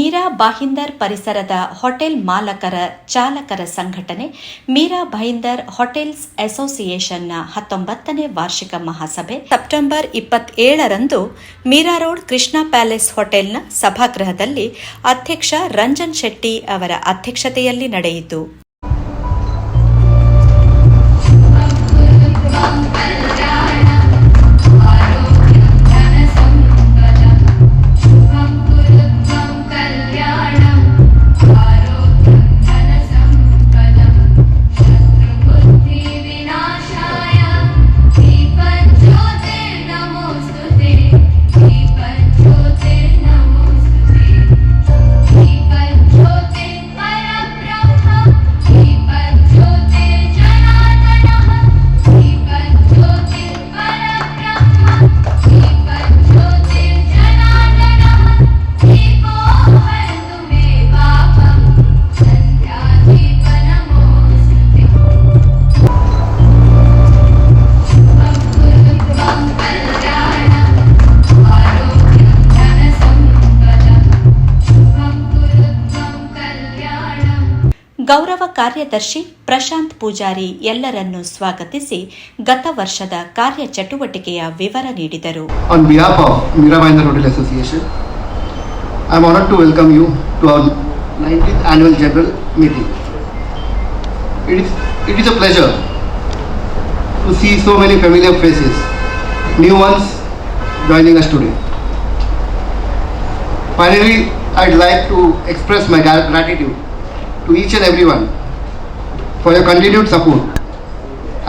ಮೀರಾ ಭಾಯಿಂದರ್ ಪರಿಸರದ ಹೋಟೆಲ್ ಮಾಲಕರ ಚಾಲಕರ ಸಂಘಟನೆ ಮೀರಾ ಭಾಯಿಂದರ್ ಹೋಟೆಲ್ಸ್ ಅಸೋಸಿಯೇಷನ್ನ 19ನೇ ವಾರ್ಷಿಕ ಮಹಾಸಭೆ ಸೆಪ್ಟೆಂಬರ್ 27ರಂದು ಮೀರಾ ರೋಡ್ ಕೃಷ್ಣ ಪ್ಯಾಲೇಸ್ ಹೋಟೆಲ್ನ ಸಭಾಗೃಹದಲ್ಲಿ ಅಧ್ಯಕ್ಷ ರಂಜನ್ ಶೆಟ್ಟಿ ಅವರ ಅಧ್ಯಕ್ಷತೆಯಲ್ಲಿ ನಡೆಯಿತು. ಗೌರವ ಕಾರ್ಯದರ್ಶಿ ಪ್ರಶಾಂತ್ ಪೂಜಾರಿ ಎಲ್ಲರನ್ನು ಸ್ವಾಗತಿಸಿ ಗತ ವರ್ಷದ ಕಾರ್ಯಚಟುವಟಿಕೆಯ ವಿವರ ನೀಡಿದರು. On behalf of Meera Bhayindar Hotel Association, I am honored to welcome you to our 19th annual general meeting. It is a pleasure to see so many familiar faces, new ones joining us today. Finally, I'd like to express my gratitude to each and everyone for your continued support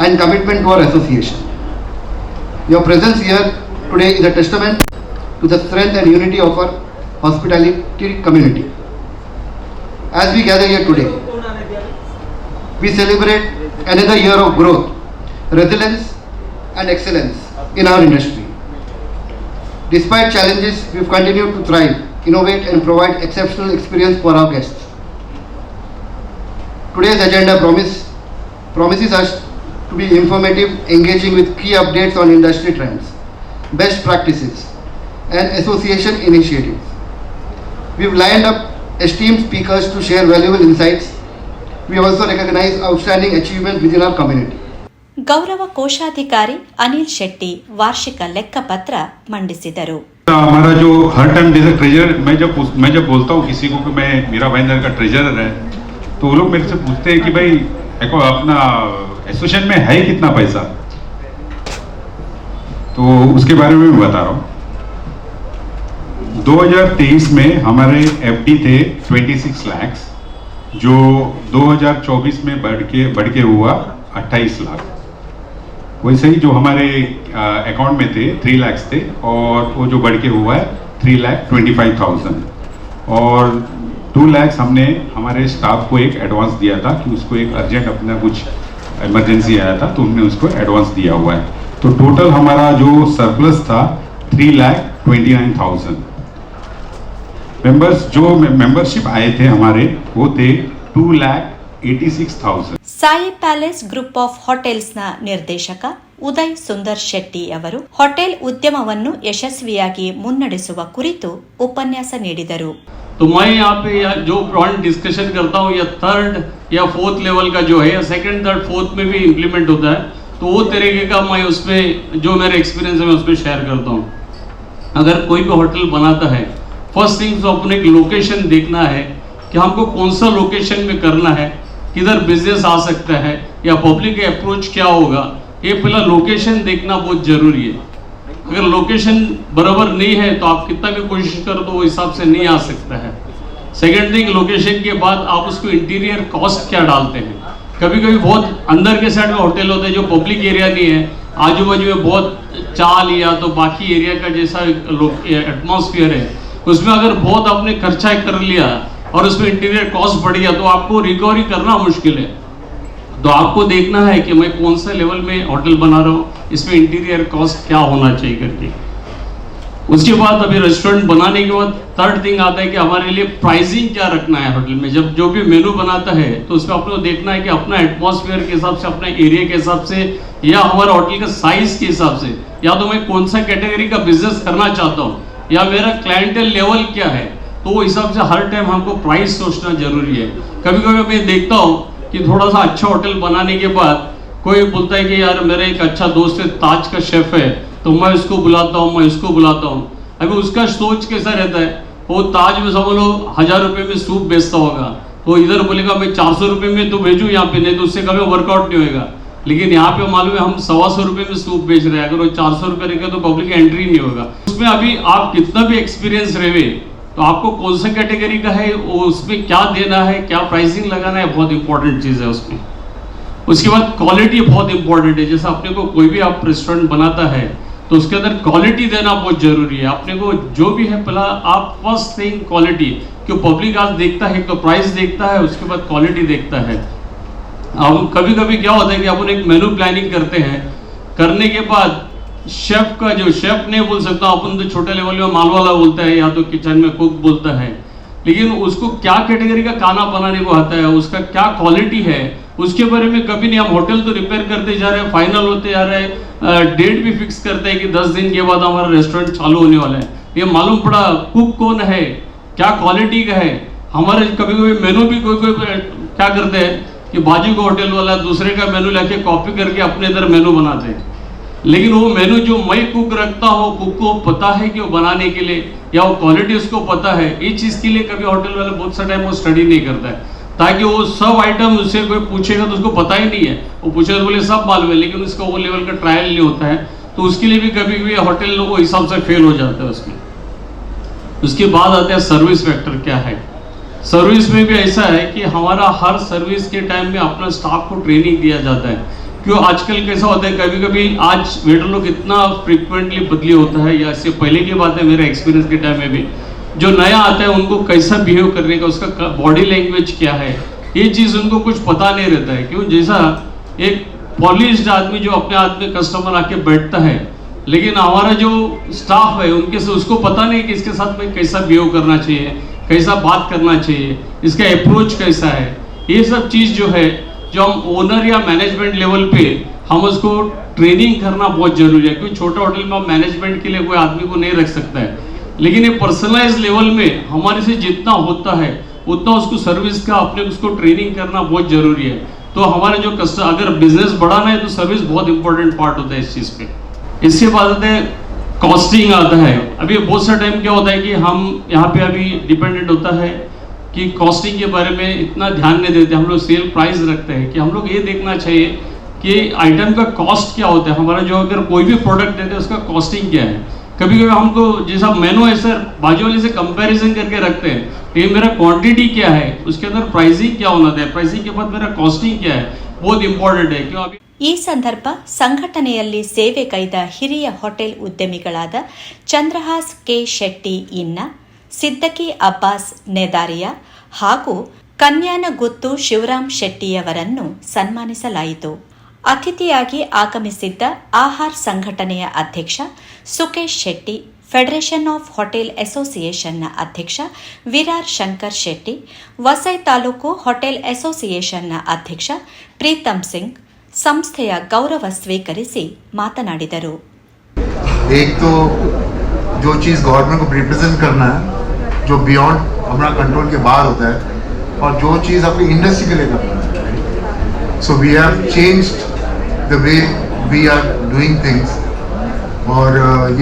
and commitment to our association. Your presence here today is a testament to the strength and unity of our hospitality community. As we gather here today, we celebrate another year of growth, resilience and excellence in our industry. Despite challenges, we've continued to thrive, innovate and provide exceptional experience for our guests. Today's agenda promises us to be informative, engaging with key updates on industry trends, best practices, and association initiatives. We've lined up esteemed speakers to share valuable insights. We also recognize outstanding achievements within our community. ಗೌರವ ಕೋಶಾಧಿಕಾರಿ ಅನಿಲ್ ಶೆಟ್ಟಿ ವಾರ್ಷಿಕ ಲೆಕ್ಕಪತ್ರ ಮಂಡಿಸಿದರು. हमारा जो हर time जैसे treasure मैं जब बोलता हूँ किसी को कि मैं मीरा भाईंदर का ट्रेजरर है, तो वो लोग मेरे से पूछते हैं कि भाई अपना एसोसिएशन में है कितना पैसा, तो उसके बारे में मैं बता रहा हूँ. 2023 में हमारे एफडी थे 26 लाख, जो 2024 में बढ़ के हुआ 28 लाख. वैसे ही जो हमारे अकाउंट में थे 3 लाख थे, और वो जो बढ़ के हुआ है 3,25,000. और 2 लाख हमने हमारे स्टाफ को एक एडवांस दिया था कि उसको एक अर्जेंट अपना कुछ इमरजेंसी आया था, तो हमने उसको एडवांस दिया हुआ है. तो टोटल हमारा जो सरप्लस था 3,29,000. जो मेंबरशिप आए थे हमारे वो थे 2,86,000. ಸಾಯಿ ಪ್ಯಾಲೇಸ್ ಗ್ರೂಪ್ ಆಫ್ ಹೋಟೆಲ್ಸ್ನ ನಿರ್ದೇಶಕ ಉದಯ್ ಸುಂದರ್ ಶೆಟ್ಟಿ ಅವರು ಹೋಟೆಲ್ ಉದ್ಯಮವನ್ನು ಯಶಸ್ವಿಯಾಗಿ ಮುನ್ನಡೆಸುವ ಕುರಿತು ಉಪನ್ಯಾಸ ನೀಡಿದರು. तो मैं यहाँ पे जो पॉइंट डिस्कशन करता हूँ या थर्ड या फोर्थ लेवल का जो है या सेकंड थर्ड फोर्थ में भी इम्प्लीमेंट होता है, तो वो तरीके का मैं उसमें जो मेरा एक्सपीरियंस है मैं उसमें शेयर करता हूँ. अगर कोई भी होटल बनाता है, फर्स्ट थिंग तो अपने एक लोकेशन देखना है कि हमको कौन सा लोकेशन में करना है, किधर बिजनेस आ सकता है या पब्लिक का अप्रोच क्या होगा, ये पहला लोकेशन देखना बहुत जरूरी है. अगर लोकेशन बराबर नहीं है तो आप कितना भी कोशिश करो तो वो हिसाब से नहीं आ सकता है. सेकेंड थिंग, लोकेशन के बाद आप उसको इंटीरियर कॉस्ट क्या डालते हैं. कभी कभी बहुत अंदर के साइड में होटल होते हैं जो पब्लिक एरिया नहीं है, आजू बाजू में बहुत चाल या तो बाकी एरिया का जैसा एटमॉस्फेयर है, उसमें अगर बहुत आपने खर्चा कर लिया और उसमें इंटीरियर कॉस्ट बढ़ गया तो आपको रिकवरी करना मुश्किल है. तो आपको देखना है कि मैं कौन सा लेवल में होटल बना रहा हूँ, इसमें इंटीरियर कॉस्ट क्या होना चाहिए करके. उसके बाद अभी रेस्टोरेंट बनाने के बाद थर्ड थिंग आता है कि हमारे लिए प्राइसिंग क्या रखना है होटल में. जब जो भी मेनू बनाता है तो उसमें आपको देखना है कि अपना एटमॉस्फेयर के हिसाब से, अपने एरिया के हिसाब से या हमारे होटल के साइज के हिसाब से, या तो मैं कौन सा कैटेगरी का बिजनेस करना चाहता हूँ या मेरा क्लाइंटल लेवल क्या है, तो वो हिसाब से हर टाइम हमको प्राइस सोचना जरूरी है। कभी कभी मैं देखता हूँ कि थोड़ा सा अच्छा होटल बनाने के बाद कोई बोलता है कि यार मेरा एक अच्छा दोस्त है, ताज का शेफ है, तो मैं उसको बुलाता हूँ, मैं इसको बुलाता हूँ। अभी उसका सोच कैसा रहता है, वो ताज में समझ लो 1000 रुपये में सूप बेचता होगा, तो इधर बोलेगा मैं 400 रुपये में तो भेजूँ यहाँ पे, नहीं तो उससे कभी वर्कआउट नहीं होगा। लेकिन यहाँ पे मालूम है हम 125 रुपये में सूप बेच रहे हैं, अगर वो 400 रुपये रहेगा तो पब्लिक एंट्री नहीं होगा। उसमें अभी आप कितना भी एक्सपीरियंस रहे तो आपको कौन सा कैटेगरी का है, उसमें क्या देना है, क्या प्राइसिंग लगाना है, बहुत इंपॉर्टेंट चीज़ है उसमें। उसके बाद क्वालिटी बहुत इंपॉर्टेंट है। जैसे अपने को कोई भी आप रेस्टोरेंट बनाता है तो उसके अंदर क्वालिटी देना बहुत जरूरी है। अपने को जो भी है पहला आप फर्स्ट थिंग क्वालिटी, क्यों पब्लिक आज देखता है तो प्राइस देखता है, उसके बाद क्वालिटी देखता है। अब कभी कभी क्या होता है कि अपन एक मेनू प्लानिंग करते हैं, करने के बाद शेफ का जो शेफ नहीं बोल सकता, अपन तो छोटे लेवल में माल वाला बोलता है या तो किचन में कुक बोलता है, लेकिन उसको क्या कैटेगरी का खाना बनाने को आता है, उसका क्या क्वालिटी है, उसके बारे में कभी नहीं। हम होटल तो रिपेयर करते जा रहे हैं, फाइनल होते जा रहे हैं, डेट भी फिक्स करते हैं कि 10 दिन के बाद हमारा रेस्टोरेंट चालू होने वाला है। ये मालूम पड़ा कुक कौन है, क्या क्वालिटी का है। हमारे कभी कभी मेनू भी कोई क्या करते हैं कि बाजू का होटल वाला दूसरे का मेनू लेके कॉपी करके अपने इधर मेनू बनाते हैं, लेकिन वो मेनू जो मैं कुक रखता हूँ, कुक को पता है कि वो बनाने के लिए या वो क्वालिटी उसको पता है, ये चीज़ के लिए कभी होटल वाला बहुत सा टाइम वो स्टडी नहीं करता है, ताकि वो सब आइटम उससे कोई पूछेगा तो उसको पता ही नहीं है, वो पूछेगा तो बोले सब मालूम है, लेकिन उसका वो लेवल का ट्रायल नहीं होता है, तो उसके लिए भी कभी कभी होटल वो हिसाब से फेल हो जाता है उसमें। उसके बाद आते हैं सर्विस फैक्टर क्या है। सर्विस में भी ऐसा है कि हमारा हर सर्विस के टाइम में अपना स्टाफ को ट्रेनिंग दिया जाता है। क्यों आजकल कैसा होता है, कभी कभी आज वेटर लोग इतना फ्रिक्वेंटली बदली होता है, या इससे पहले की बात है मेरे एक्सपीरियंस के टाइम में भी, जो नया आता है उनको कैसा बिहेव करने का, उसका बॉडी लैंग्वेज क्या है, ये चीज़ उनको कुछ पता नहीं रहता है। क्यों जैसा एक पॉलिश्ड आदमी जो अपने हाथ में कस्टमर आके बैठता है, लेकिन हमारा जो स्टाफ है उनके से उसको पता नहीं कि इसके साथ में कैसा बिहेव करना चाहिए, कैसा बात करना चाहिए, इसका अप्रोच कैसा है। ये सब चीज़ जो है जो हम ओनर या मैनेजमेंट लेवल पे हम उसको ट्रेनिंग करना बहुत जरूरी है। क्योंकि छोटा होटल में हम मैनेजमेंट के लिए कोई आदमी को नहीं रख सकता है, लेकिन ये पर्सनलाइज लेवल में हमारे से जितना होता है उतना उसको सर्विस का अपने उसको ट्रेनिंग करना बहुत जरूरी है। तो हमारे जो कस्टमर अगर बिजनेस बढ़ाना है तो सर्विस बहुत इंपॉर्टेंट पार्ट होता है इस चीज़ पे। इसके बाद आते हैं कॉस्टिंग आता है। अभी बहुत सा टाइम क्या होता है कि हम यहाँ पे अभी डिपेंडेंट होता है कि कॉस्टिंग के बारे में इतना ध्यान नहीं देते, हम लोग सेल प्राइस रखते हैं कि हम लोग ये देखना चाहिए कि आइटम का कॉस्ट क्या होता है, हमारा जो अगर कोई भी प्रोडक्ट देते हैं उसका कॉस्टिंग क्या है। कभी कभी हमको जैसा मेनू है सर बाजू वाले से कंपैरिजन करके रखते हैं, तो ये मेरा क्वांटिटी क्या है, उसके अंदर प्राइसिंग क्या होना चाहिए, प्राइसिंग के बाद मेरा कॉस्टिंग क्या है, बहुत इंपॉर्टेंट है। क्यों अभी ಈ ಸಂದರ್ಭ ಸಂಘಟನೆಯಲ್ಲಿ ಸೇವೆಗೈದ ಹಿರಿಯ ಹೋಟೆಲ್ ಉದ್ಯಮಿಗಳಾದ ಚಂದ್ರಹಾಸ್ ಕೆ ಶೆಟ್ಟಿ ಇನ್ನ, ಸಿದ್ದಕಿ ಅಬ್ಬಾಸ್ ನೆದಾರಿಯಾ ಹಾಗೂ ಕನ್ಯಾನಗುತ್ತು ಶಿವರಾಮ್ ಶೆಟ್ಟಿಯವರನ್ನು ಸನ್ಮಾನಿಸಲಾಯಿತು. ಅತಿಥಿಯಾಗಿ ಆಗಮಿಸಿದ್ದ ಆಹಾರ್ ಸಂಘಟನೆಯ ಅಧ್ಯಕ್ಷ Sukesh Shetty, Federation of Hotel ಅಸೋಸಿಯೇಷನ್ನ ಅಧ್ಯಕ್ಷ ವಿರಾರ್ ಶಂಕರ್ ಶೆಟ್ಟಿ, ವಸೈ ತಾಲೂಕು ಹೋಟೆಲ್ ಅಸೋಸಿಯೇಷನ್ನ ಅಧ್ಯಕ್ಷ ಪ್ರೀತಮ್ ಸಿಂಗ್ ಸಂಸ್ಥೆಯ ಗೌರವ ಸ್ವೀಕರಿಸಿ ಮಾತನಾಡಿದರು. एक तो जो चीज़ गवर्नमेंट को रिप्रेजेंट करना है जो बियॉन्ड हमारा कंट्रोल के बाहर होता है, और जो चीज़ अपनी इंडस्ट्री के लिए करना है। So we have changed the way we are doing things. और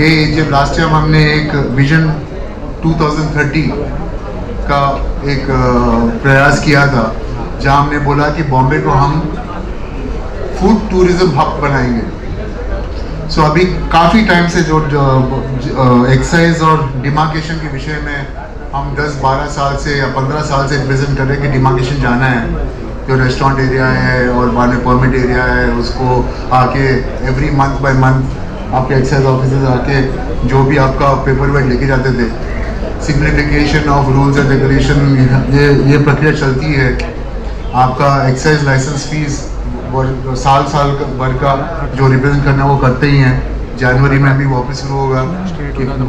ये जब लास्ट टाइम हमने एक विजन 2030 का एक प्रयास किया था, जहाँ हमने बोला कि बॉम्बे को हम फूड टूरिज्म हब बनाएंगे। सो अभी काफ़ी टाइम से जो एक्साइज और डिमार्केशन के विषय में हम 10-12 साल से या 15 साल से रिप्रेजेंट कर रहे हैं कि डिमार्केशन जाना है, जो रेस्टोरेंट एरिया है और बाद में परमिट एरिया है उसको आके एवरी मंथ बाय मंथ आपके एक्साइज ऑफिसर्स आके जो भी आपका पेपर वर्क लेके जाते थे, simplification of rules and regulation, ये प्रक्रिया चलती है। आपका एक्साइज लाइसेंस फीस साल भर का जो रिप्रेजेंट करना है वो करते ही हैं। जनवरी में अभी वापस शुरू होगा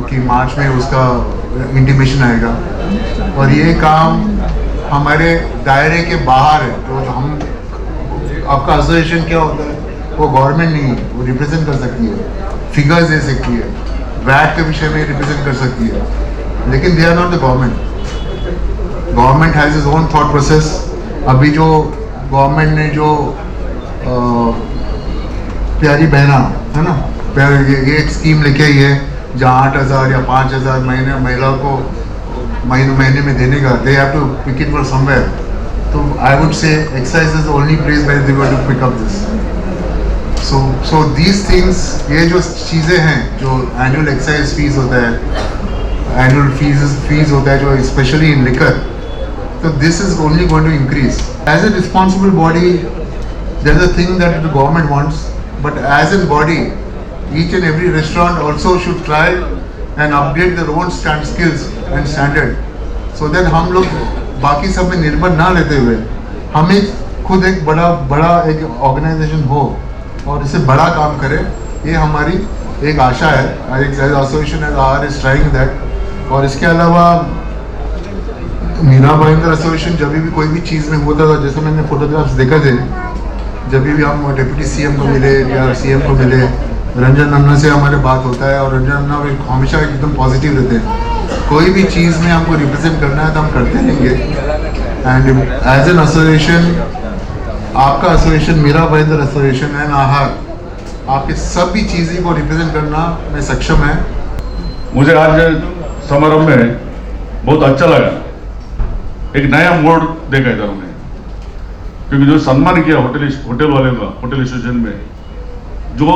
कि मार्च में उसका इंटीमेशन आएगा, और ये काम हमारे दायरे के बाहर है। जो हम आपका एसोसिएशन क्या होता है, वो गवर्नमेंट नहीं है, वो रिप्रेजेंट कर सकती है, फिगर्स दे सकती है, वैट के विषय में रिप्रेजेंट कर सकती है, लेकिन they are not the government. Government has is own thought process. अभी जो गवर्नमेंट ने जो प्यारी बहना है ना, ये एक स्कीम लेके आई है जहाँ 8,000 या 5,000 महीने महिलाओं को महीने में देने का, they have to pick it for somewhere. तो I would say excise is only place where they want to pick up this. So these things, ये जो चीज़ें हैं, जो एनुअल एक्साइज फीस होता है, एनुअल फीस होता है जो स्पेशली इन लिकर, तो this is only going to increase. As a responsible body there is a thing that the government wants, but as an body each and every restaurant also should try and upgrade their own skills and standard, so that हम लोग बाकी सब में निर्भर ना लेते हुए हमें खुद एक बड़ा एक ऑर्गेनाइजेशन हो और इससे बड़ा काम करे। ये हमारी एक आशा है, एक एसोसिएशन is trying that। और इसके अलावा मीरा भाईंदर एसोसिएशन जब भी कोई भी चीज़ में होता था, जैसे मैंने फोटोग्राफ्स देखा थे, जब भी हम डिप्टी सीएम को मिले या सीएम को मिले, रंजन अन्ना से हमारे बात होता है और रंजन अन्ना हमेशा एकदम पॉजिटिव रहते हैं। कोई भी चीज़ में हमको रिप्रेजेंट करना है तो हम करते रहेंगे। एंड एज एन एसोसिएशन, आपका association, Mira Bhayandar association and Ahar, आपके सभी चीज़ें को रिप्रेजेंट करना में सक्षम है। मुझे आज समारोह में बहुत अच्छा लगा, एक नया मोड़ देखा इधर हमने, क्योंकि जो सम्मान किया होटल वाले का, होटल एसोसिएशन में जो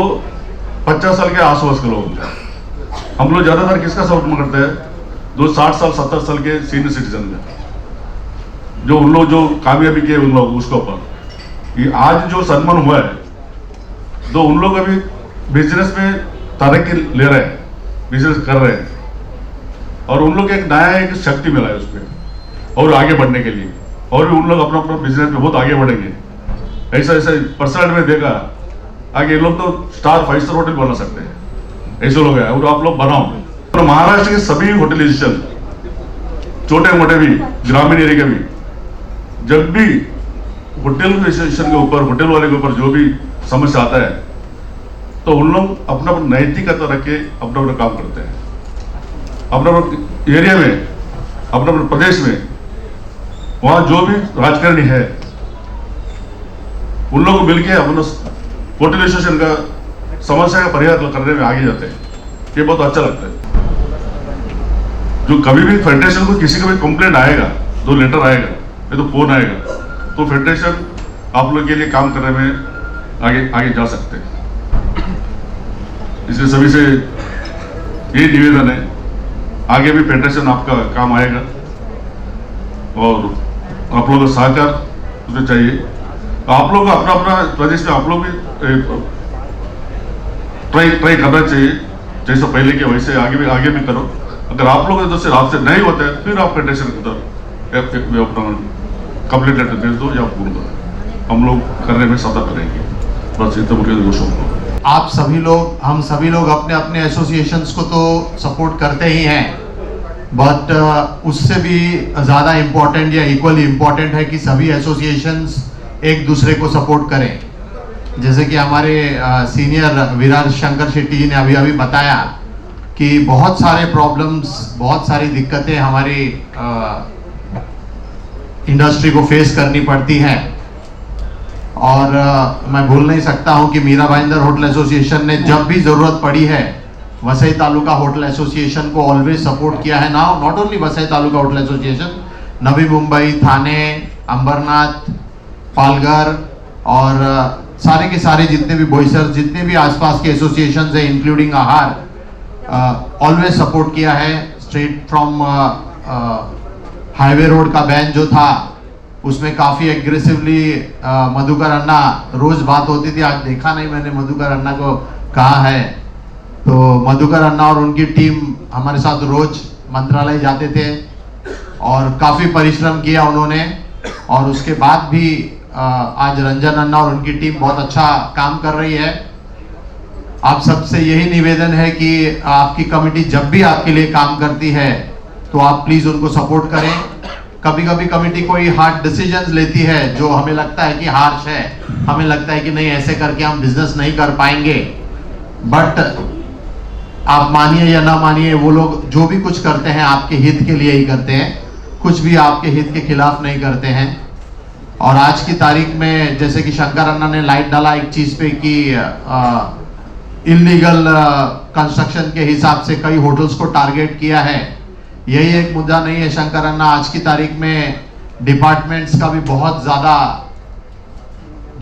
50 साल के आसपास के लोग, हम लोग ज़्यादातर किसका सपोर्ट करते हैं, जो 60 साल 70 साल के सीनियर सिटीजन में, जो उन लोग जो कामयाबी किए उन लोग उसके ऊपर। ये आज जो सम्मान हुआ है, तो उन लोग अभी बिजनेस में तरक्की ले रहे हैं, बिजनेस कर रहे हैं, और उन लोग एक नया एक शक्ति मिला है उसमें और आगे बढ़ने के लिए, और भी उन लोग अपना अपना बिजनेस में बहुत आगे बढ़ेंगे। ऐसा परसेंट में देखा आगे ये लोग तो स्टार 5 स्टार होटल बना सकते हैं, ऐसे लोग हैं, और आप लोग बनाओ। तो महाराष्ट्र के सभी होटल स्टेशन, छोटे मोटे भी, ग्रामीण एरिया के भी, जब भी होटल स्टेशन के ऊपर, होटल वाले के ऊपर जो भी समस्या आता है, तो उन लोग अपना अपना नैतिकता रख के अपना अपना काम करते हैं, अपना अपना एरिया में, अपना अपना प्रदेश में, वहाँ जो भी राजकारणी है उन लोग मिलके अपना होटल एसोसिएशन का समस्या का परिहार करने में आगे जाते हैं। ये बहुत अच्छा लगता है। जो कभी भी फेडरेशन को किसी का भी कंप्लेंट आएगा, दो लेटर आएगा या तो फोन आएगा, तो फेडरेशन आप लोग के लिए काम करने में आगे जा सकते हैं। इसलिए सभी से ये निवेदन है, आगे भी फेडरेशन आपका काम आएगा और आप लोगों का सहकार उसमें चाहिए। आप लोग अपना अपना प्रदेश में आप लोग भी ट्राई करना चाहिए, जैसे पहले के वैसे आगे भी करो। अगर आप लोग इधर से आपसे नहीं होते हैं, फिर आप फेडरेशन की तरफ अपना कंप्लीट लेटर दे दो या पूर्ण दो, हम लोग करने में सदा करेंगे। बस इतना मुख्य दोषों को आप सभी लोग, हम सभी लोग अपने अपने एसोसिएशंस को तो सपोर्ट करते ही हैं, बट उससे भी ज़्यादा इम्पोर्टेंट या इक्वली इम्पोर्टेंट है कि सभी एसोसिएशंस एक दूसरे को सपोर्ट करें। जैसे कि हमारे सीनियर विराज शंकर शेट्टी जी ने अभी बताया कि बहुत सारे प्रॉब्लम्स, बहुत सारी दिक्कतें हमारी इंडस्ट्री को फेस करनी पड़ती हैं, और मैं भूल नहीं सकता हूं कि मीरा भाईंदर होटल एसोसिएशन ने जब भी ज़रूरत पड़ी है वसई तालुका होटल एसोसिएशन को ऑलवेज सपोर्ट किया है। Now not only Vasai taluka Hotel Association, Navi Mumbai, Thane, Ambernath, Palghar और सारे के सारे जितने भी बोईसर, जितने भी आसपास के एसोसिएशन है इंक्लूडिंग आहार, ऑलवेज सपोर्ट किया है। स्ट्रेट फ्रॉम हाईवे रोड का बैन जो था उसमें काफ़ी एग्रेसिवली मधुकर अन्ना, रोज बात होती थी, आज देखा नहीं मैंने मधुकर अन्ना को कहा है, तो मधुकर अन्ना और उनकी टीम हमारे साथ रोज मंत्रालय जाते थे और काफ़ी परिश्रम किया उन्होंने, और उसके बाद भी आज रंजन अन्ना और उनकी टीम बहुत अच्छा काम कर रही है। आप सबसे यही निवेदन है कि आपकी कमेटी जब भी आपके लिए काम करती है तो आप प्लीज़ उनको सपोर्ट करें। कभी कभी कमेटी कोई हार्ड डिसीजंस लेती है जो हमें लगता है कि हार्श है, हमें लगता है कि नहीं ऐसे करके हम बिजनेस नहीं कर पाएंगे, बट आप मानिए या ना मानिए वो लोग जो भी कुछ करते हैं आपके हित के लिए ही करते हैं। कुछ भी आपके हित के खिलाफ नहीं करते हैं। और आज की तारीख में जैसे कि शंकर अन्ना ने लाइट डाला एक चीज पे कि इलीगल कंस्ट्रक्शन के हिसाब से कई होटल्स को टारगेट किया है, यही एक मुद्दा नहीं है शंकर अन्ना। आज की तारीख में डिपार्टमेंट्स का भी बहुत ज़्यादा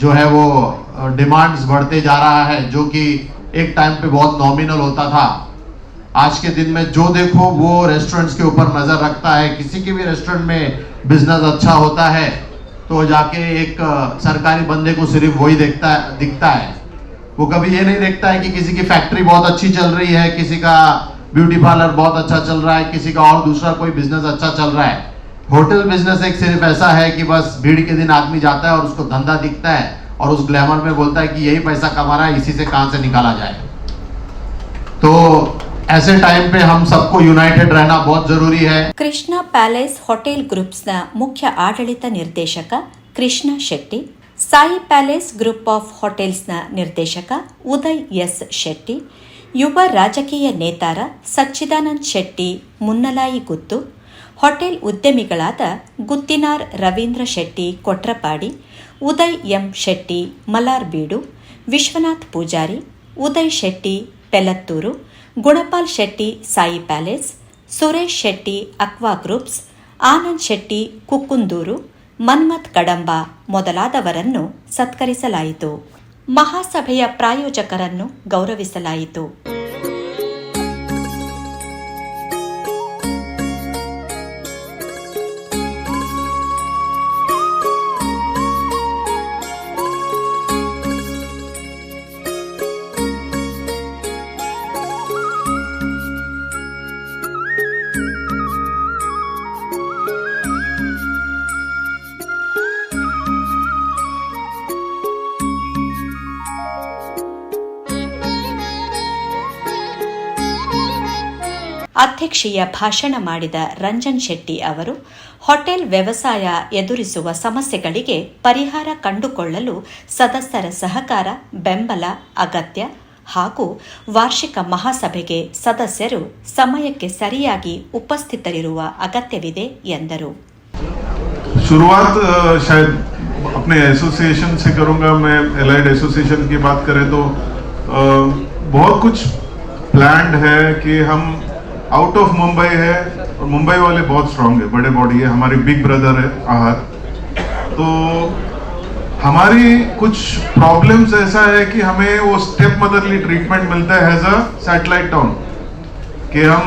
जो है वो डिमांड्स बढ़ते जा रहा है, जो कि एक टाइम पे बहुत नॉमिनल होता था। आज के दिन में जो देखो वो रेस्टोरेंट्स के ऊपर नज़र रखता है। किसी के भी रेस्टोरेंट में बिजनेस अच्छा होता है तो जाके एक सरकारी बंदे को सिर्फ वही दिखता है। वो कभी ये नहीं देखता है कि किसी की फैक्ट्री बहुत अच्छी चल रही है, किसी का ब्यूटी पार्लर बहुत अच्छा चल रहा है, किसी का और दूसरा कोई बिजनेस अच्छा चल रहा है। होटल बिजनेस एक सिर्फ ऐसा है कि बस भीड़ के दिन आदमी जाता है और उसको धंधा दिखता है और उस ग्लैमर में बोलता है कि यही पैसा कमा रहा है, इसी से कहां से निकाला जाए। तो ऐसे टाइम पे हम सबको ಯುನೈಟೆಡ್ रहना बहुत जरूरी है। ಕೃಷ್ಣ ಪ್ಯಾಲೇಸ್ ಹೋಟೆಲ್ ಗ್ರೂಪ್ಸ್ನ ಮುಖ್ಯ ಆಡಳಿತ ನಿರ್ದೇಶಕ Krishna Shetty, Sai Palace Group of ಹೋಟೆಲ್ಸ್ನ ನಿರ್ದೇಶಕ ಉದಯ್ ಎಸ್ ಶೆಟ್ಟಿ, ಯುವ ರಾಜಕೀಯ ನೇತಾರ ಸಚ್ಚಿದಾನಂದ್ ಶೆಟ್ಟಿ ಮುನ್ನಲಾಯಿ ಗುತ್ತು, ಹೋಟೆಲ್ ಉದ್ಯಮಿಗಳಾದ Guttinar Ravindra Shetty Kotrapadi, Uday M Shetty Malarbeedu, Vishwanath Poojary, Uday Shetty Pelathur, Gunapal Shetty Sai Palace, Suresh Shetty Aqua Groups, Anand Shetty Kukkundoor, Manmath Kadamba ಮೊದಲಾದವರನ್ನು ಸತ್ಕರಿಸಲಾಯಿತು. ಮಹಾಸಭೆಯ ಪ್ರಾಯೋಜಕರನ್ನು ಗೌರವಿಸಲಾಯಿತು. ಅಧ್ಯಕ್ಷೀಯ ಭಾಷಣ ಮಾಡಿದ ರಂಜನ್ ಶೆಟ್ಟಿ ಅವರು ಹೋಟೆಲ್ ವ್ಯವಸಾಯ ಎದುರಿಸುವ ಸಮಸ್ಯೆಗಳಿಗೆ ಪರಿಹಾರ ಕಂಡುಕೊಳ್ಳಲು ಸದಸ್ಯರ ಸಹಕಾರ, ಬೆಂಬಲ ಅಗತ್ಯ ಹಾಗೂ ವಾರ್ಷಿಕ ಮಹಾಸಭೆಗೆ ಸದಸ್ಯರು ಸಮಯಕ್ಕೆ ಸರಿಯಾಗಿ ಉಪಸ್ಥಿತರಿರುವ ಅಗತ್ಯವಿದೆ ಎಂದರು. शुरुआत शायद अपने एसोसिएशन से करूंगा। मैं एलाइड एसोसिएशन की बात करें तो बहुत कुछ प्लान्ड है कि हम आउट ऑफ मुंबई है और मुंबई वाले बहुत स्ट्रांग है, बड़े बॉडी है, हमारी बिग ब्रदर है आहर। तो हमारी कुछ प्रॉब्लम्स ऐसा है कि हमें वो स्टेप मदरली ट्रीटमेंट मिलता है एज अ सैटेलाइट टाउन, कि हम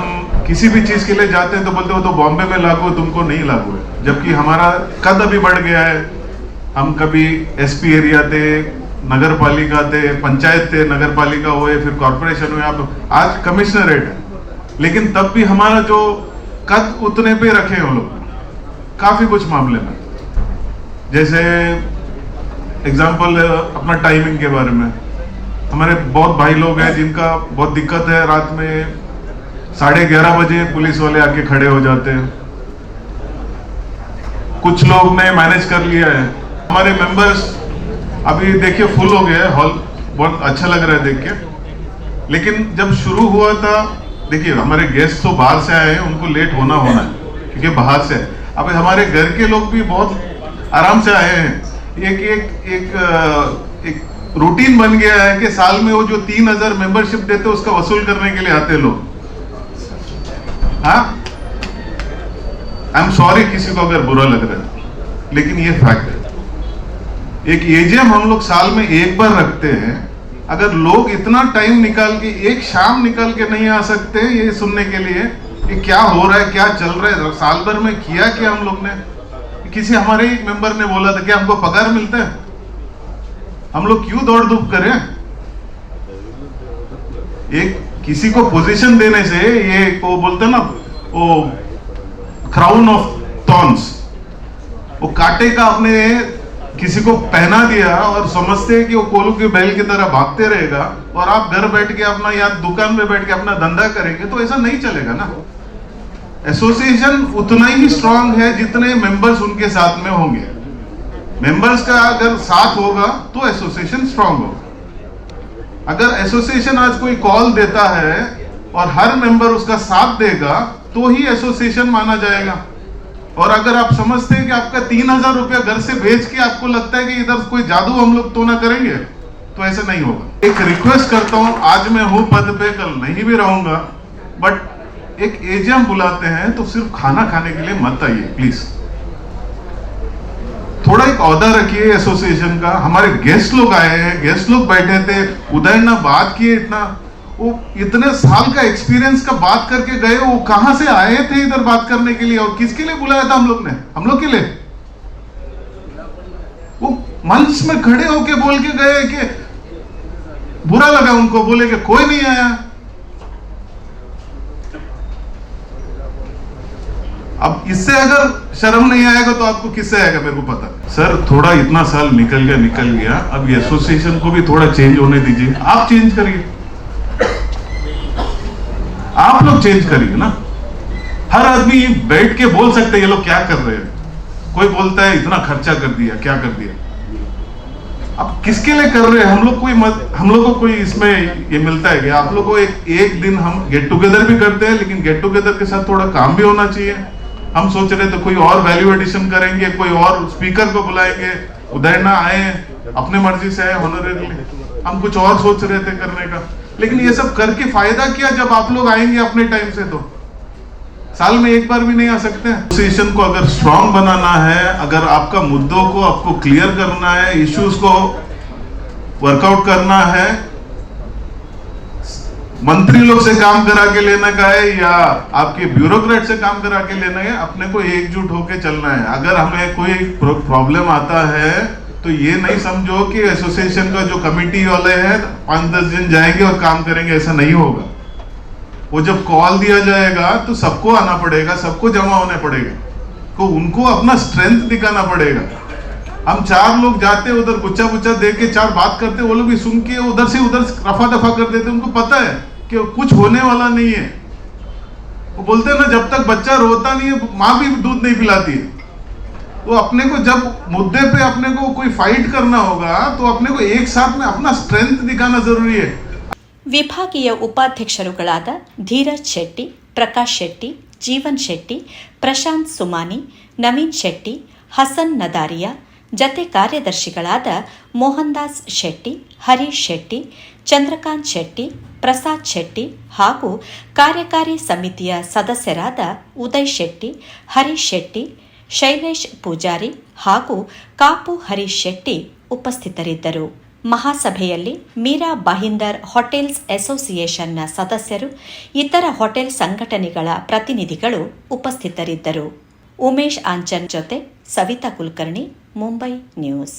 किसी भी चीज के लिए जाते हैं तो बोलते हो तो बॉम्बे में लागू, तुमको नहीं लागू है। जबकि हमारा कद अभी बढ़ गया है। हम कभी एसपी एरिया थे, नगर पालिका थे, पंचायत थे, नगर पालिका हुए, फिर कॉर्पोरेशन हुए, अब आज कमिश्नरेट है। लेकिन तब भी हमारा जो कद उतने पे रखे हैं लोग काफी कुछ मामले में। जैसे एग्जाम्पल अपना टाइमिंग के बारे में, हमारे बहुत भाई लोग हैं जिनका बहुत दिक्कत है, रात में 11:30 बजे पुलिस वाले आके खड़े हो जाते हैं। कुछ लोग ने मैनेज कर लिया है। हमारे मेंबर्स अभी देखिए फुल हो गया है हॉल, बहुत अच्छा लग रहा है देख के। लेकिन जब शुरू हुआ था, देखिए हमारे गेस्ट तो बाहर से आए हैं, उनको लेट होना है क्योंकि बाहर से है। अब हमारे घर के लोग भी बहुत आराम से आए हैं। एक रूटीन बन गया है कि साल में वो जो 3000 मेंबरशिप देते उसका वसूल करने के लिए आते लोग। हाँ, आई एम सॉरी किसी को अगर बुरा लग रहा है, लेकिन ये फैक्ट है। एक एजीएम हम लोग साल में एक बार रखते हैं। अगर लोग इतना टाइम निकाल के एक शाम निकाल के नहीं आ सकते ये सुनने के लिए कि क्या हो रहा है, क्या चल रहा है, साल भर में किया क्या हम लोग ने। किसी हमारे एक मेंबर ने बोला था कि हमको पगार मिलता है, हम लोग क्यों दौड़ धूप करें। एक किसी को पोजीशन देने से ये वो बोलते ना वो क्राउन ऑफ थॉर्न्स, वो कांटे का अपने किसी को पहना दिया और समझते हैं कि वो कोलू की बैल की तरह भागते रहेगा और आप घर बैठ के अपना या दुकान में बैठ के अपना धंधा करेंगे, तो ऐसा नहीं चलेगा ना। एसोसिएशन उतना ही स्ट्रांग है जितने मेंबर्स उनके साथ में होंगे। मेंबर्स का अगर साथ होगा तो एसोसिएशन स्ट्रांग होगा। अगर एसोसिएशन आज कोई कॉल देता है और हर मेंबर उसका साथ देगा तो ही एसोसिएशन माना जाएगा। और अगर आप समझते हैं कि आपका 3,000 रुपया घर से भेज के आपको लगता है कि इधर कोई जादू हम लोग तो ना करेंगे, तो ऐसा नहीं होगा। एक रिक्वेस्ट करता हूं, आज मैं हूं पद पे, कल नहीं भी रहूंगा, बट एक एजीएम बुलाते हैं तो सिर्फ खाना खाने के लिए मत आइए प्लीज। थोड़ा एक औहदा रखिए एसोसिएशन का। हमारे गेस्ट लोग आए हैं, गेस्ट लोग बैठे थे, उदय ना बात किए, इतना वो इतने साल का एक्सपीरियंस का बात करके गए, वो कहां से आए थे इधर बात करने के लिए, और किसके लिए बुलाया था हम लोग ने? हम लोग के लिए। वो मंच में खड़े होके बोल के गए कि बुरा लगा उनको, बोले कि कोई नहीं आया। अब इससे अगर शर्म नहीं आएगा तो आपको किससे आएगा मेरे को पता। सर थोड़ा इतना साल निकल गया, अब ये एसोसिएशन को भी थोड़ा चेंज होने दीजिए। आप चेंज करिए, आप लोग चेंज करिए ना। हर आदमी बैठ के बोल सकते हैं ये लोग क्या कर रहे हैं। कोई बोलता है इतना खर्चा कर दिया, क्या कर दिया। अब किसके लिए कर रहे हैं? हम लोग को कोई इसमें ये मिलता है कि आप लोग को एक दिन हम गेट टुगेदर भी करते हैं, लेकिन गेट टुगेदर के साथ थोड़ा काम भी होना चाहिए। हम सोच रहे थे कोई और वैल्यू एडिशन करेंगे, कोई और स्पीकर को बुलाएंगे, उदय ना आए, अपने मर्जी से आए होनरेबली, हम कुछ और सोच रहे थे करने का। लेकिन ये सब करके फायदा क्या जब आप लोग आएंगे अपने टाइम से? तो साल में एक बार भी नहीं आ सकते हैं। एसोसिएशन को अगर स्ट्रांग बनाना है, अगर आपका मुद्दों को आपको क्लियर करना है, इश्यूज को वर्कआउट करना है, मंत्री लोग से काम करा के लेने का है या आपके ब्यूरोक्रेट से काम करा के लेना है, अपने को एकजुट होकर चलना है। अगर हमें कोई प्रॉब्लम आता है तो ये नहीं समझो कि एसोसिएशन का जो कमेटी वाले हैं 5-10 दिन जाएंगे और काम करेंगे, ऐसा नहीं होगा। वो जब कॉल दिया जाएगा तो सबको आना पड़ेगा, सबको जमा होने पड़ेगा, तो उनको अपना स्ट्रेंथ दिखाना पड़ेगा। हम 4 लोग जाते उधर गुच्चा गुच्चा दे के 4 बात करते, वो लोग भी सुन के उधर से उधर रफा दफा कर देते। उनको पता है कि कुछ होने वाला नहीं है। वो बोलते हैं ना, जब तक बच्चा रोता नहीं है माँ भी दूध नहीं पिलाती है। तो अपने को जब मुद्दे पे अपने को कोई फाइट करना होगा तो अपने को एक साथ में अपना स्ट्रेंथ दिखाना जरूरी है। ವಿಭಾಗೀಯ ಉಪಾಧ್ಯಕ್ಷರುಗಳಾದ ಧೀರಜ್ ಶೆಟ್ಟಿ, ಪ್ರಕಾಶ್ ಶೆಟ್ಟಿ, ಜೀವನ್ ಶೆಟ್ಟಿ, ಪ್ರಶಾಂತ್ ಸುಮಾನಿ, ನವೀನ್ ಶೆಟ್ಟಿ, ಹಸನ್ ನದಾರಿಯಾ, ಜತೆ ಕಾರ್ಯದರ್ಶಿಗಳಾದ ಮೋಹನ್ ದಾಸ್ ಶೆಟ್ಟಿ, ಹರೀಶ್ ಶೆಟ್ಟಿ, ಚಂದ್ರಕಾಂತ್ ಶೆಟ್ಟಿ, ಪ್ರಸಾದ್ ಶೆಟ್ಟಿ ಹಾಗೂ ಕಾರ್ಯಕಾರಿ ಸಮಿತಿಯ ಸದಸ್ಯರಾದ ಉದಯ್ ಶೆಟ್ಟಿ, ಹರೀಶ್ ಶೆಟ್ಟಿ, ಶೈಲೇಶ್ ಪೂಜಾರಿ ಹಾಗೂ ಕಾಪು ಹರೀಶ್ ಶೆಟ್ಟಿ ಉಪಸ್ಥಿತರಿದ್ದರು. ಮಹಾಸಭೆಯಲ್ಲಿ ಮೀರಾ ಭಾಯಿಂದರ್ ಹೋಟೆಲ್ಸ್ ಅಸೋಸಿಯೇಷನ್ನ ಸದಸ್ಯರು, ಇತರ ಹೋಟೆಲ್ ಸಂಘಟನೆಗಳ ಪ್ರತಿನಿಧಿಗಳು ಉಪಸ್ಥಿತರಿದ್ದರು. ಉಮೇಶ್ ಆಂಚನ್ ಜೊತೆ ಸವಿತಾ ಕುಲಕರ್ಣಿ, ಮುಂಬೈ ನ್ಯೂಸ್.